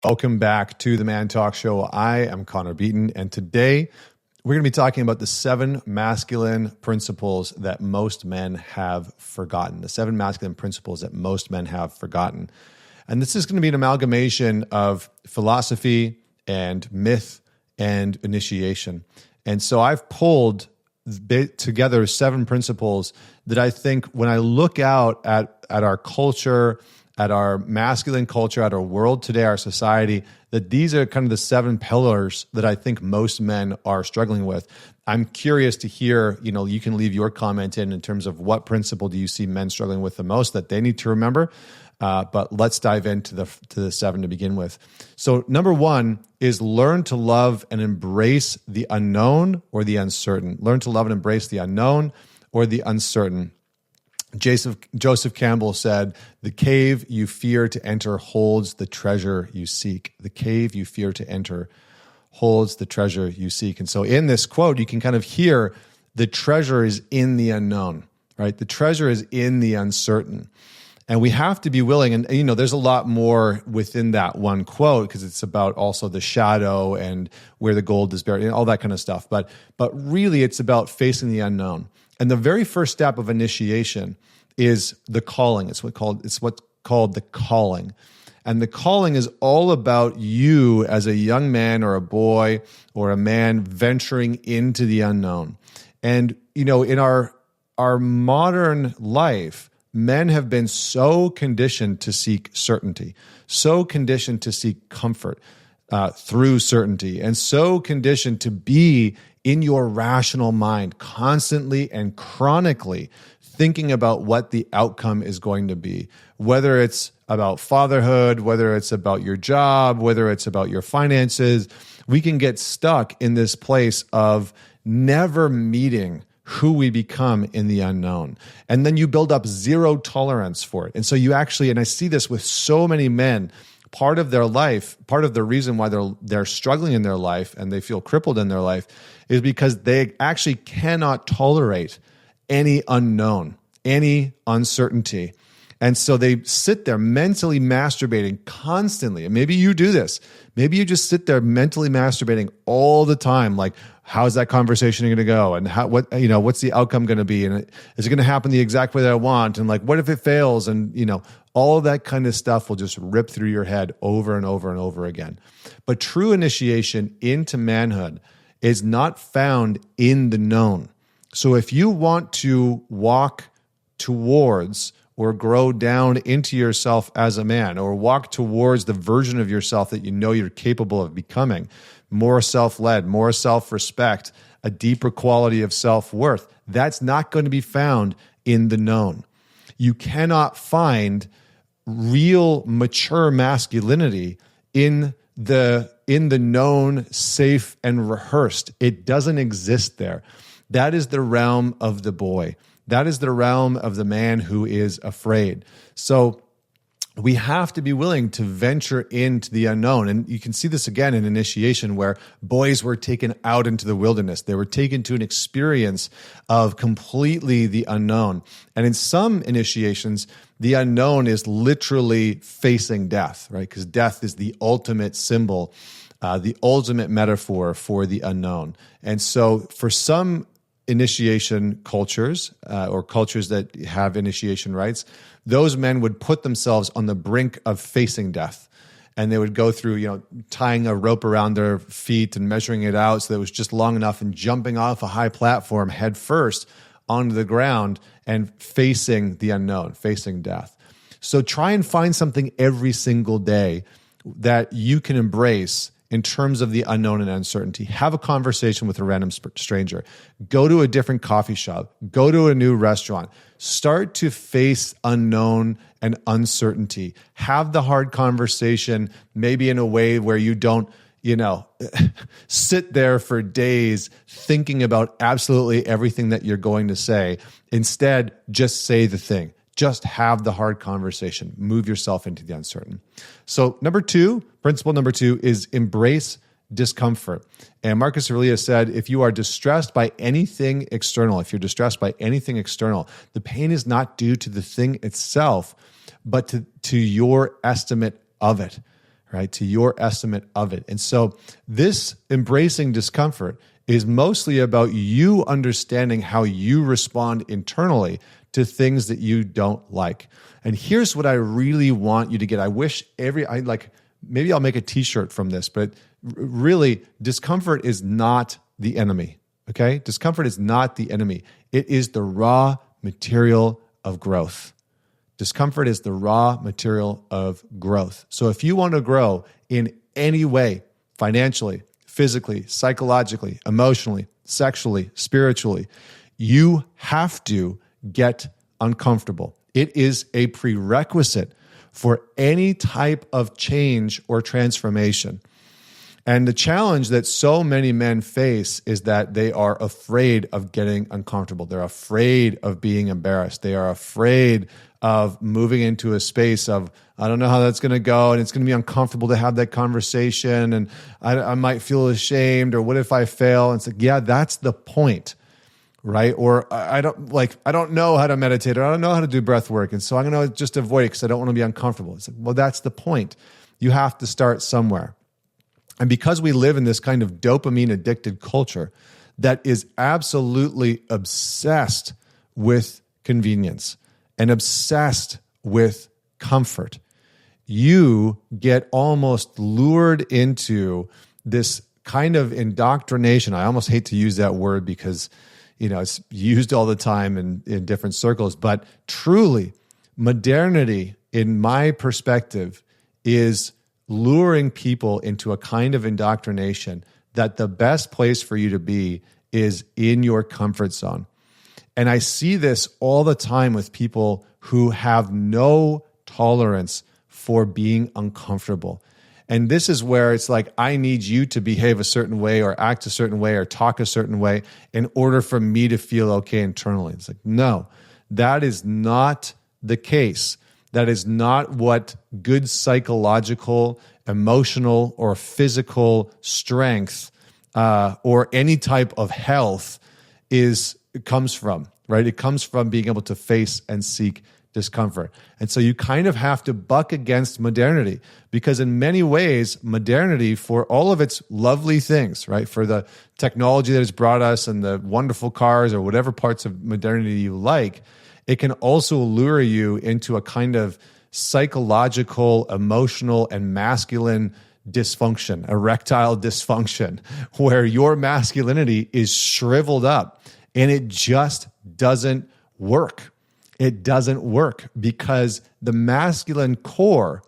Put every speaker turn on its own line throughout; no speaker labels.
Welcome back to the Man Talk Show. I am Connor Beaton, and today we're going to be talking about the 7 masculine principles that most men have forgotten. The 7 masculine principles that most men have forgotten. And this is going to be an amalgamation of philosophy and myth and initiation. And so I've pulled together 7 principles that I think when I look out at our culture, at our masculine culture, at our world today, our society, that these are kind of the 7 pillars that I think most men are struggling with. I'm curious to hear, you can leave your comment in terms of what principle do you see men struggling with the most that they need to remember. But let's dive into the 7 to begin with. So number 1 is learn to love and embrace the unknown or the uncertain. Learn to love and embrace the unknown or the uncertain. Joseph Campbell said, "The cave you fear to enter holds the treasure you seek." The cave you fear to enter holds the treasure you seek. And so in this quote, you can kind of hear the treasure is in the unknown, right? The treasure is in the uncertain. And we have to be willing, and there's a lot more within that one quote because it's about also the shadow and where the gold is buried and all that kind of stuff. But really it's about facing the unknown. And the very first step of initiation is the calling. It's what's called the calling. And the calling is all about you as a young man or a boy or a man venturing into the unknown. And, in our modern life, men have been so conditioned to seek certainty, so conditioned to seek comfort through certainty, and so conditioned to be in your rational mind constantly and chronically thinking about what the outcome is going to be, whether it's about fatherhood, whether it's about your job, whether it's about your finances. We can get stuck in this place of never meeting who we become in the unknown. And then you build up zero tolerance for it. And so you actually, and I see this with so many men, part of their life, part of the reason why they're struggling in their life and they feel crippled in their life is because they actually cannot tolerate any unknown, any uncertainty. And so they sit there mentally masturbating constantly. And maybe you do this. Maybe you just sit there mentally masturbating all the time. Like, how's that conversation going to go? And what's the outcome going to be? And is it going to happen the exact way that I want? And like, what if it fails? And, all of that kind of stuff will just rip through your head over and over and over again. But true initiation into manhood is not found in the known. So if you want to walk towards or grow down into yourself as a man, or walk towards the version of yourself that you know you're capable of becoming, more self-led, more self-respect, a deeper quality of self-worth, that's not going to be found in the known. You cannot find real mature masculinity in the known, safe, and rehearsed. It doesn't exist there. That is the realm of the boy. That is the realm of the man who is afraid. So we have to be willing to venture into the unknown. And you can see this again in initiation where boys were taken out into the wilderness. They were taken to an experience of completely the unknown. And in some initiations, the unknown is literally facing death, right? Because death is the ultimate symbol, the ultimate metaphor for the unknown. And so for some initiation cultures or cultures that have initiation rites, those men would put themselves on the brink of facing death. And they would go through, tying a rope around their feet and measuring it out so that it was just long enough and jumping off a high platform head first onto the ground and facing the unknown, facing death. So try and find something every single day that you can embrace in terms of the unknown and uncertainty. Have a conversation with a random stranger. Go to a different coffee shop. Go to a new restaurant. Start to face unknown and uncertainty. Have the hard conversation, maybe in a way where you don't, sit there for days thinking about absolutely everything that you're going to say. Instead, just say the thing. Just have the hard conversation. Move yourself into the uncertain. So principle number two is embrace discomfort. And Marcus Aurelius said, if you are distressed by anything external, the pain is not due to the thing itself, but to your estimate of it, right? To your estimate of it. And so this embracing discomfort is mostly about you understanding how you respond internally to things that you don't like. And here's what I really want you to get. I wish maybe I'll make a t-shirt from this, but really, discomfort is not the enemy, okay? Discomfort is not the enemy. It is the raw material of growth. Discomfort is the raw material of growth. So if you want to grow in any way, financially, physically, psychologically, emotionally, sexually, spiritually, you have to get uncomfortable. It is a prerequisite for any type of change or transformation. And the challenge that so many men face is that they are afraid of getting uncomfortable. They're afraid of being embarrassed. They are afraid of moving into a space of, I don't know how that's going to go, and it's going to be uncomfortable to have that conversation, and I might feel ashamed, or what if I fail? And it's like, yeah, that's the point, right? Or I don't know how to meditate, or I don't know how to do breath work, and so I'm going to just avoid it because I don't want to be uncomfortable. It's like, well, that's the point. You have to start somewhere. And because we live in this kind of dopamine addicted culture that is absolutely obsessed with convenience and obsessed with comfort, you get almost lured into this kind of indoctrination. I almost hate to use that word because, it's used all the time in different circles, but truly, modernity, in my perspective, is luring people into a kind of indoctrination that the best place for you to be is in your comfort zone. And I see this all the time with people who have no tolerance for being uncomfortable. And this is where it's like, I need you to behave a certain way or act a certain way or talk a certain way in order for me to feel okay internally. It's like, no, that is not the case. That is not what good psychological, emotional, or physical strength or any type of health comes from, right? It comes from being able to face and seek discomfort. And so you kind of have to buck against modernity, because in many ways, modernity, for all of its lovely things, right? For the technology that has brought us and the wonderful cars or whatever parts of modernity you like, it can also lure you into a kind of psychological, emotional, and masculine dysfunction, erectile dysfunction, where your masculinity is shriveled up and it just doesn't work. It doesn't work because the masculine core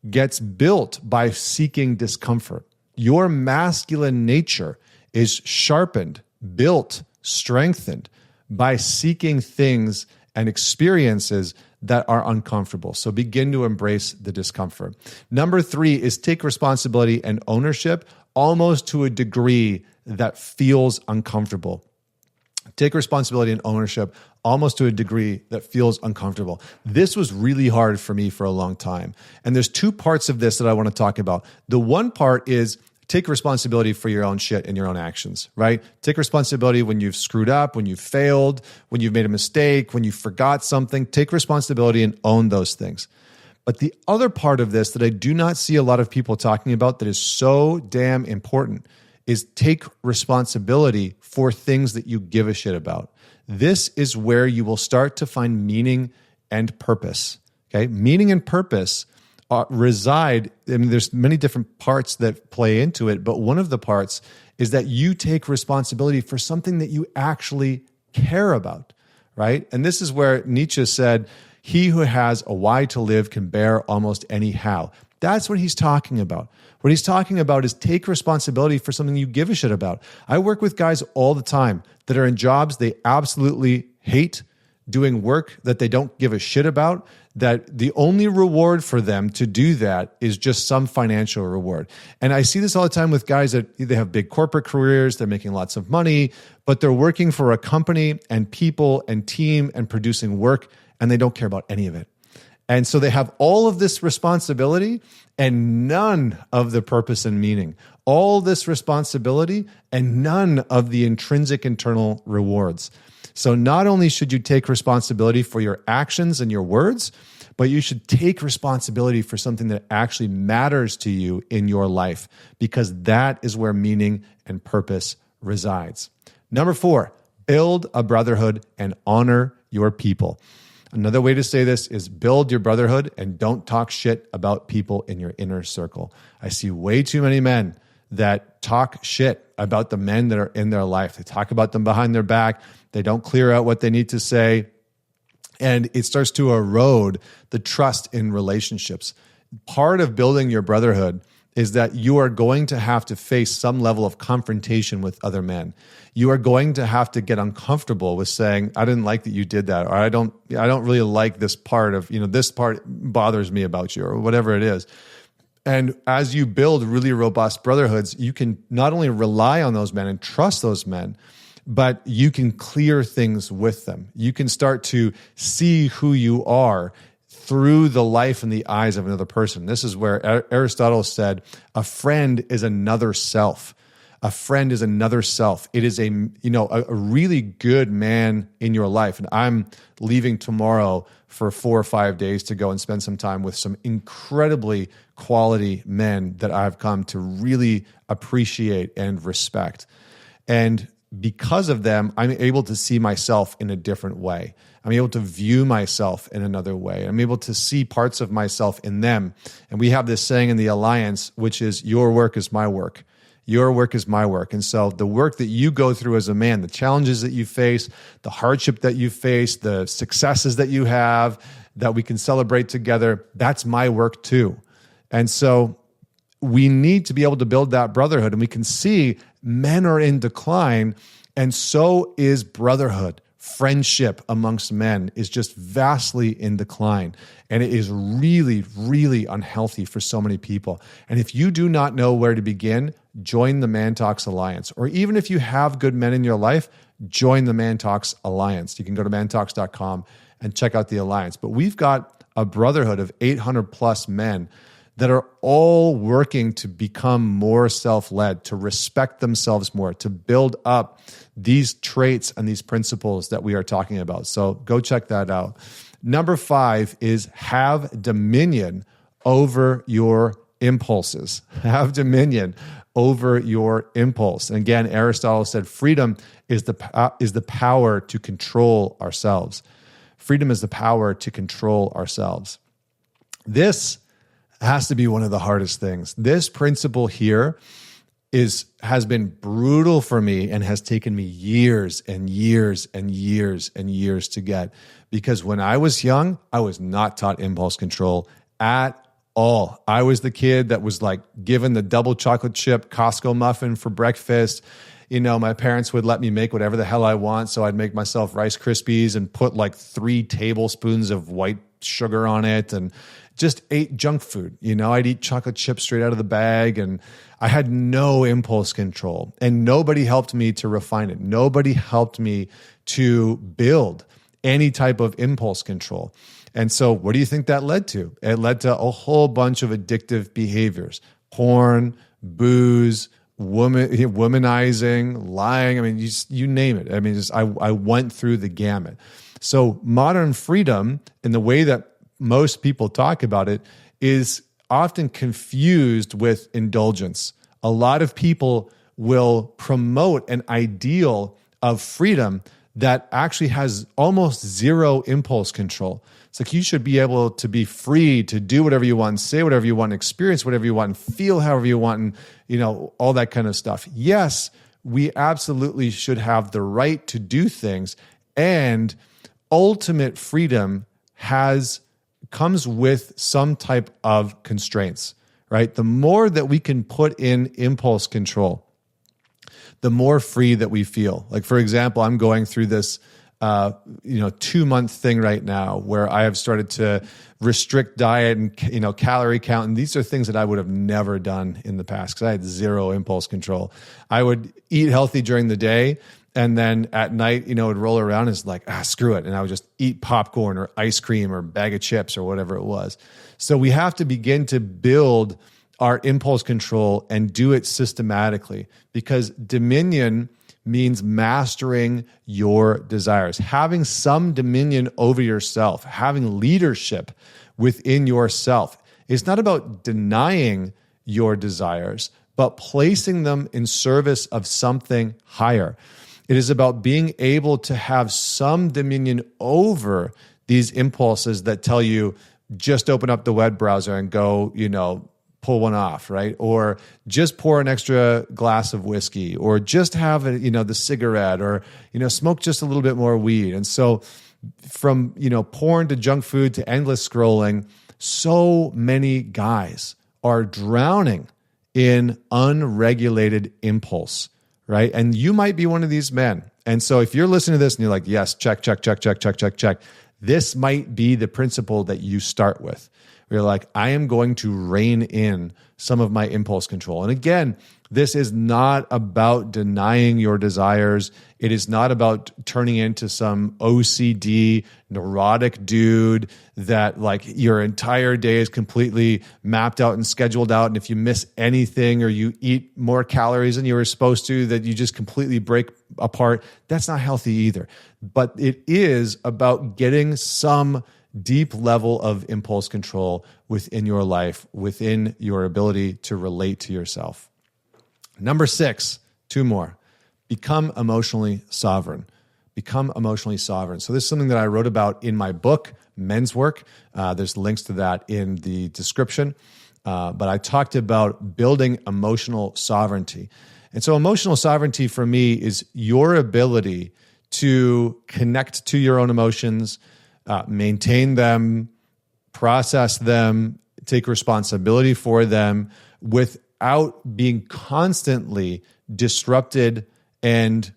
gets built by seeking discomfort. Your masculine nature is sharpened, built, strengthened by seeking things and experiences that are uncomfortable. So begin to embrace the discomfort. Number 3 is take responsibility and ownership almost to a degree that feels uncomfortable. Take responsibility and ownership almost to a degree that feels uncomfortable. This was really hard for me for a long time. And there's 2 parts of this that I want to talk about. The one part is take responsibility for your own shit and your own actions, right? Take responsibility when you've screwed up, when you've failed, when you've made a mistake, when you forgot something. Take responsibility and own those things. But the other part of this that I do not see a lot of people talking about that is so damn important is take responsibility for things that you give a shit about. This is where you will start to find meaning and purpose. Okay, meaning and purpose reside. I mean, there's many different parts that play into it, but one of the parts is that you take responsibility for something that you actually care about, right? And this is where Nietzsche said, "He who has a why to live can bear almost any how." That's what he's talking about. What he's talking about is take responsibility for something you give a shit about. I work with guys all the time that are in jobs they absolutely hate, doing work that they don't give a shit about, that the only reward for them to do that is just some financial reward. And I see this all the time with guys that they have big corporate careers, they're making lots of money, but they're working for a company and people and team and producing work, and they don't care about any of it. And so they have all of this responsibility and none of the purpose and meaning. All this responsibility and none of the intrinsic internal rewards. So not only should you take responsibility for your actions and your words, but you should take responsibility for something that actually matters to you in your life, because that is where meaning and purpose resides. Number 4, build a brotherhood and honor your people. Another way to say this is build your brotherhood and don't talk shit about people in your inner circle. I see way too many men that talk shit about the men that are in their life. They talk about them behind their back. They don't clear out what they need to say. And it starts to erode the trust in relationships. Part of building your brotherhood is that you are going to have to face some level of confrontation with other men. You are going to have to get uncomfortable with saying, I didn't like that you did that, or I don't really like this part of, this part bothers me about you, or whatever it is. And as you build really robust brotherhoods, you can not only rely on those men and trust those men, but you can clear things with them. You can start to see who you are through the life and the eyes of another person. This is where Aristotle said, a friend is another self. A friend is another self. It is a really good man in your life. And I'm leaving tomorrow for 4 or 5 days to go and spend some time with some incredibly quality men that I've come to really appreciate and respect. And because of them, I'm able to see myself in a different way. I'm able to view myself in another way. I'm able to see parts of myself in them. And we have this saying in the Alliance, which is, your work is my work. Your work is my work. And so the work that you go through as a man, the challenges that you face, the hardship that you face, the successes that you have, that we can celebrate together, that's my work too. And so we need to be able to build that brotherhood. And we can see men are in decline, and so is brotherhood. Friendship amongst men is just vastly in decline. And it is really, really unhealthy for so many people. And if you do not know where to begin, join the ManTalks Alliance. Or even if you have good men in your life, join the ManTalks Alliance. You can go to mantalks.com and check out the Alliance. But we've got a brotherhood of 800 plus men that are all working to become more self-led, to respect themselves more, to build up these traits and these principles that we are talking about. So go check that out. Number 5 is have dominion over your impulses. Have dominion over your impulse. And again, Aristotle said freedom is the power to control ourselves. Freedom is the power to control ourselves. This has to be one of the hardest things. This principle here has been brutal for me and has taken me years and years and years and years to get. Because when I was young, I was not taught impulse control at all. I was the kid that was like given the double chocolate chip Costco muffin for breakfast. My parents would let me make whatever the hell I want. So I'd make myself Rice Krispies and put like 3 tablespoons of white sugar on it and just ate junk food. I'd eat chocolate chips straight out of the bag, and I had no impulse control, and nobody helped me to refine it. Nobody helped me to build any type of impulse control. And so what do you think that led to? It led to a whole bunch of addictive behaviors: porn, booze, womanizing, lying. I mean, you name it. I mean, I went through the gamut. So modern freedom, in the way that most people talk about it, is often confused with indulgence. A lot of people will promote an ideal of freedom that actually has almost zero impulse control. It's like you should be able to be free to do whatever you want, say whatever you want, experience whatever you want, and feel however you want, and all that kind of stuff. Yes, we absolutely should have the right to do things, and ultimate freedom comes with some type of constraints, right? The more that we can put in impulse control, the more free that we feel. Like, for example, I'm going through this 2-month thing right now where I have started to restrict diet and calorie count, and these are things that I would have never done in the past because I had zero impulse control. I would eat healthy during the day, and then at night, it would roll around and it's like, screw it. And I would just eat popcorn or ice cream or bag of chips or whatever it was. So we have to begin to build our impulse control and do it systematically, because dominion means mastering your desires, having some dominion over yourself, having leadership within yourself. It's not about denying your desires, but placing them in service of something higher. It is about being able to have some dominion over these impulses that tell you, just open up the web browser and go, pull one off, right? Or just pour an extra glass of whiskey, or just have the cigarette, or smoke just a little bit more weed. And so from porn to junk food to endless scrolling, so many guys are drowning in unregulated impulse, right? And you might be one of these men. And so if you're listening to this and you're like, yes, check, this might be the principle that you start with. You're like, I am going to rein in some of my impulse control. And again, this is not about denying your desires. It is not about turning into some OCD neurotic dude that like your entire day is completely mapped out and scheduled out. And if you miss anything or you eat more calories than you were supposed to, that you just completely break apart. That's not healthy either. But it is about getting some deep level of impulse control within your life, within your ability to relate to yourself. Number 6, 2 more. Become emotionally sovereign. Become emotionally sovereign. So this is something that I wrote about in my book, Men's Work. There's links to that in the description. But I talked about building emotional sovereignty. And so emotional sovereignty for me is your ability to connect to your own emotions, maintain them, process them, take responsibility for them without being constantly disrupted and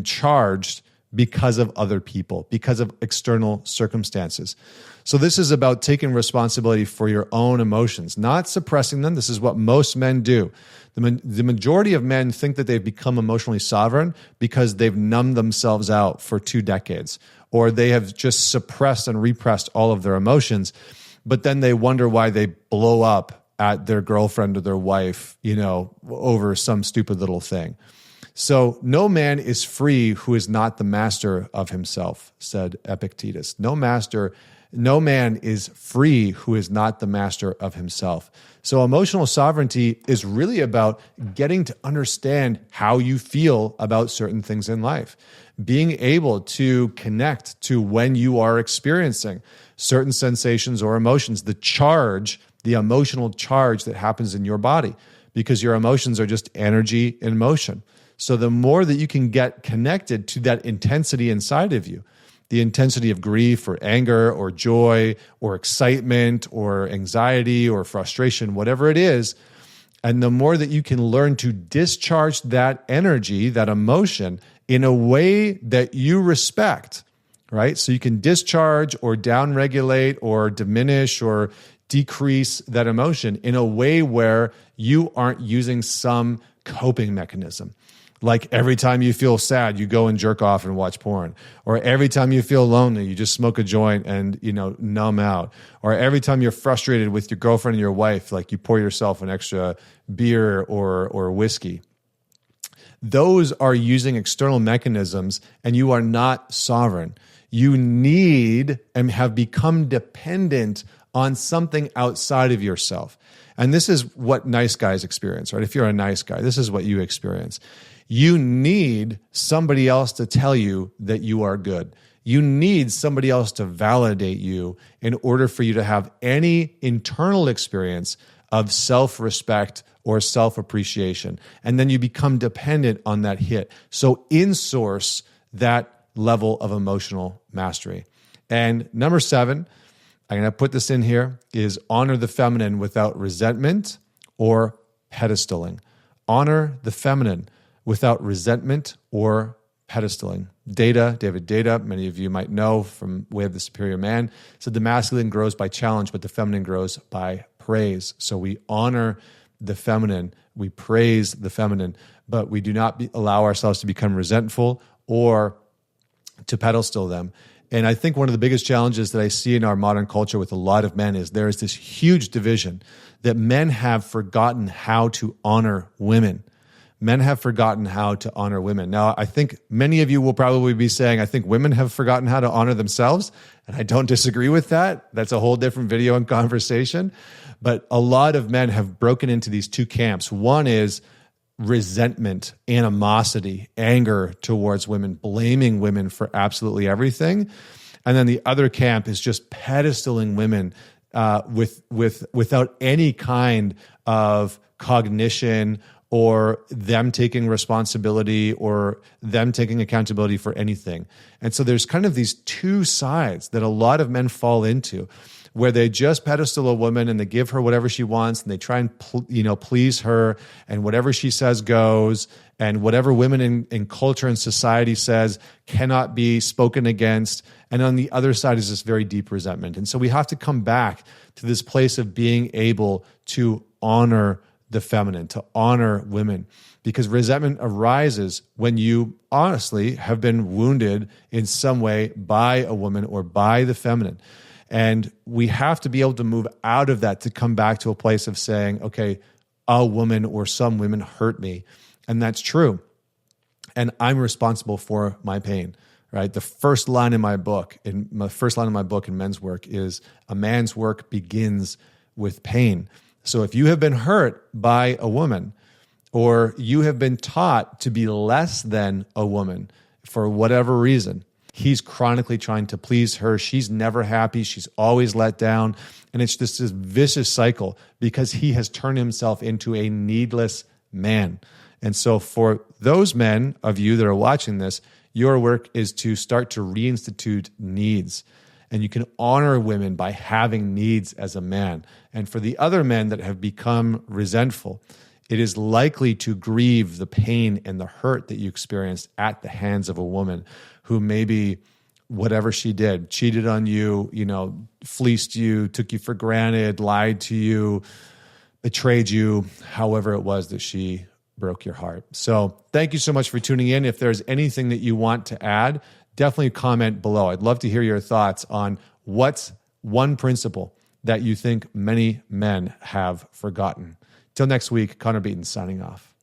charged because of other people, because of external circumstances. So this is about taking responsibility for your own emotions, not suppressing them. This is what most men do. The majority of men think that they've become emotionally sovereign because they've numbed themselves out for 2 decades, or they have just suppressed and repressed all of their emotions. But then they wonder why they blow up at their girlfriend or their wife, over some stupid little thing. So no man is free who is not the master of himself, said Epictetus. No man is free who is not the master of himself. So emotional sovereignty is really about getting to understand how you feel about certain things in life, being able to connect to when you are experiencing certain sensations or emotions, the emotional charge that happens in your body, because your emotions are just energy in motion. So the more that you can get connected to that intensity inside of you, the intensity of grief or anger or joy or excitement or anxiety or frustration, whatever it is, and the more that you can learn to discharge that energy, that emotion, in a way that you respect, right? So you can discharge or downregulate or diminish or decrease that emotion in a way where you aren't using some coping mechanism. Like every time you feel sad, you go and jerk off and watch porn. Or every time you feel lonely, you just smoke a joint and, numb out. Or every time you're frustrated with your girlfriend and your wife, like you pour yourself an extra beer or whiskey. Those are using external mechanisms, and you are not sovereign. You need and have become dependent on something outside of yourself. And this is what nice guys experience, right? If you're a nice guy, this is what you experience. You need somebody else to tell you that you are good. You need somebody else to validate you in order for you to have any internal experience of self-respect or self-appreciation. And then you become dependent on that hit. So in-source that level of emotional mastery. And number 7, I'm going to put this in here, is honor the feminine without resentment or pedestaling. Honor the feminine without resentment or pedestaling. David Data, many of you might know from Way of the Superior Man, said the masculine grows by challenge, but the feminine grows by praise. So we honor the feminine, we praise the feminine, but we do not allow ourselves to become resentful or to pedestal them. And I think one of the biggest challenges that I see in our modern culture with a lot of men is there is this huge division that men have forgotten how to honor women. men have forgotten how to honor women. Now, I think many of you will probably be saying, I think women have forgotten how to honor themselves. And I don't disagree with that. That's a whole different video and conversation. But a lot of men have broken into these two camps. One is resentment, animosity, anger towards women, blaming women for absolutely everything. And then the other camp is just pedestaling women without any kind of cognition or them taking responsibility or them taking accountability for anything. And so there's kind of these two sides that a lot of men fall into, where they just pedestal a woman and they give her whatever she wants and they try and please her, and whatever she says goes, and whatever women in culture and society says cannot be spoken against. And on the other side is this very deep resentment. And so we have to come back to this place of being able to honor the feminine, to honor women, because resentment arises when you honestly have been wounded in some way by a woman or by the feminine. And we have to be able to move out of that to come back to a place of saying, okay, a woman or some women hurt me. And that's true. And I'm responsible for my pain, right? The first line in my book, in Men's Work, is a man's work begins with pain. So if you have been hurt by a woman, or you have been taught to be less than a woman for whatever reason, he's chronically trying to please her. She's never happy. She's always let down. And it's just this vicious cycle because he has turned himself into a needless man. And so for those men of you that are watching this, your work is to start to reinstitute needs. And you can honor women by having needs as a man. And for the other men that have become resentful, it is likely to grieve the pain and the hurt that you experienced at the hands of a woman who maybe, whatever she did, cheated on you, fleeced you, took you for granted, lied to you, betrayed you, however it was that she broke your heart. So thank you so much for tuning in. If there's anything that you want to add, definitely comment below. I'd love to hear your thoughts on what's one principle that you think many men have forgotten. Till next week, Connor Beaton signing off.